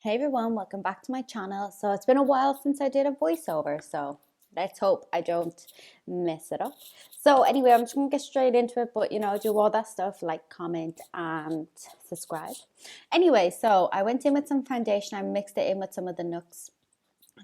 Hey everyone, welcome back to my channel. So it's been a while since I did a voiceover, so let's hope I don't mess it up. So anyway, I'm just gonna get straight into it, but do all that stuff like comment and subscribe. Anyway, so I went in with some foundation. I mixed it in with some of the NYX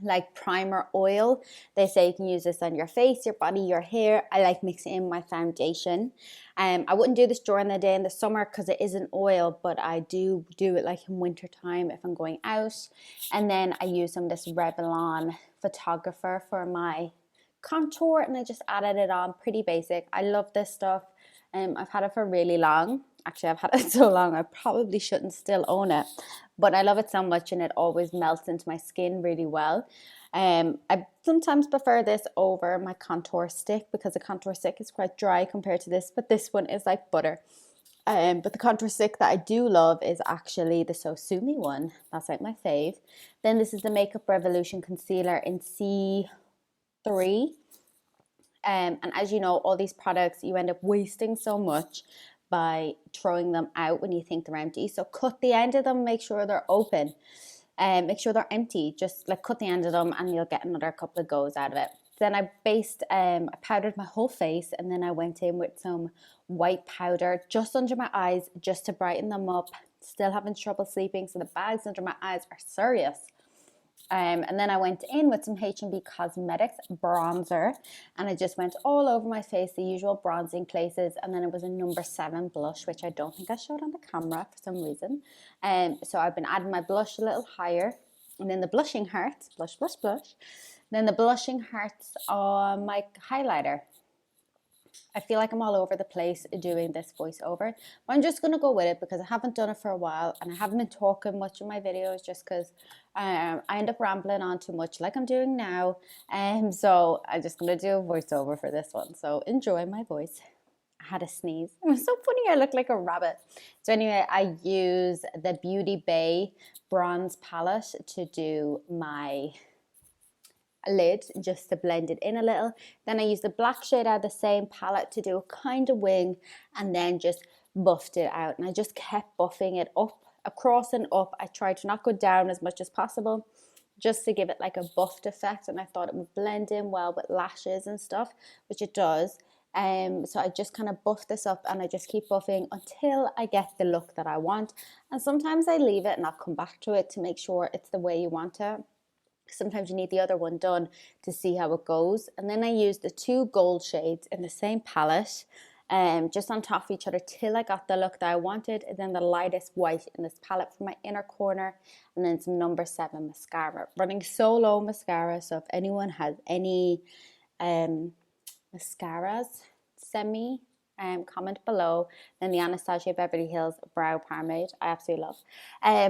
like primer oil. They say you can use this on your face, your body, your hair. I like mixing in my foundation. I wouldn't do this during the day in the summer because it is an oil, but I do it like in winter time if I'm going out. And then I use some of this Revlon Photographer for my contour, and I just added it on. Pretty basic. I love this stuff. I've had it for really long. Actually, I've had it so long I probably shouldn't still own it, but I love it so much and it always melts into my skin really well. I sometimes prefer this over my contour stick because the contour stick is quite dry compared to this, but this one is like butter. But the contour stick that I do love is actually the So Sue Me one. That's like my fave. Then this is the Makeup Revolution Concealer in C3. And as you know, all these products, you end up wasting so much by throwing them out when you think they're empty. So cut the end of them, make sure they're open, and make sure they're empty. Just like cut the end of them and you'll get another couple of goes out of it. Then I powdered my whole face, and then I went in with some white powder just under my eyes just to brighten them up. Still having trouble sleeping, so the bags under my eyes are serious. And then I went in with some H&B Cosmetics bronzer, and I just went all over my face, the usual bronzing places. And then it was a number 7 blush, which I don't think I showed on the camera for some reason. So I've been adding my blush a little higher, and then the blushing hearts, blush, blush, blush. Then the blushing hearts on my highlighter. I feel like I'm all over the place doing this voiceover, but I'm just going to go with it because I haven't done it for a while and I haven't been talking much in my videos just because I end up rambling on too much like I'm doing now. So I'm just going to do a voiceover for this one. So enjoy my voice. I had a sneeze. It was so funny. I look like a rabbit. So anyway, I use the Beauty Bay bronze palette to do my lid, just to blend it in a little. Then I used the black shade out of the same palette to do a kind of wing, and then just buffed it out. And I just kept buffing it up, across and up. I tried to not go down as much as possible just to give it like a buffed effect, and I thought it would blend in well with lashes and stuff, which it does. So I just kind of buff this up, and I just keep buffing until I get the look that I want. And sometimes I leave it and I'll come back to it to make sure it's the way you want it. Sometimes you need the other one done to see how it goes. And then I used the 2 gold shades in the same palette, just on top of each other till I got the look that I wanted. And then the lightest white in this palette for my inner corner, and then some number 7 mascara, running solo mascara. So if anyone has any mascaras, send me comment below. Then the Anastasia Beverly Hills Brow Pomade, I absolutely love.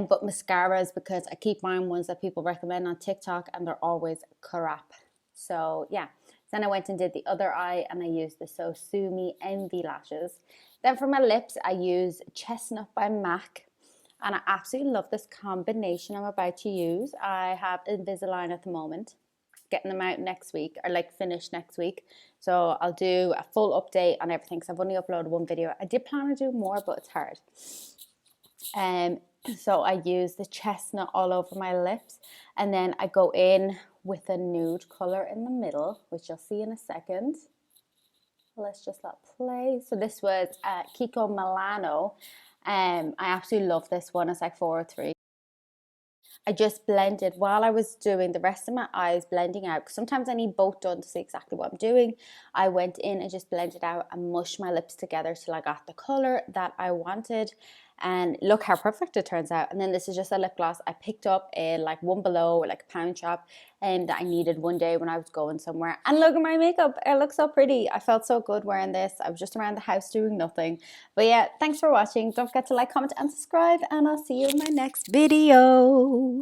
But mascaras, because I keep buying ones that people recommend on TikTok and they're always crap. So yeah, then I went and did the other eye, and I used the So Sue Me Envy lashes. Then for my lips, I use Chestnut by MAC, and I absolutely love this combination I'm about to use. I have Invisalign at the moment, getting them out next week, or like finished next week. So I'll do a full update on everything because I've only uploaded 1 video. I did plan to do more, but it's hard. So I use the chestnut all over my lips, and then I go in with a nude color in the middle, which you'll see in a second. Let's just let play. So this was Kiko Milano. I absolutely love this one. It's like 403. I just blended while I was doing the rest of my eyes, blending out, because sometimes I need both done to see exactly what I'm doing. I went in and just blended out and mushed my lips together till I got the color that I wanted. And look how perfect it turns out. And then this is just a lip gloss I picked up in like One Below, or like a pound shop, and that I needed one day when I was going somewhere. And look at my makeup. It looks so pretty. I felt so good wearing this. I was just around the house doing nothing. But yeah, thanks for watching. Don't forget to like, comment, and subscribe. And I'll see you in my next video.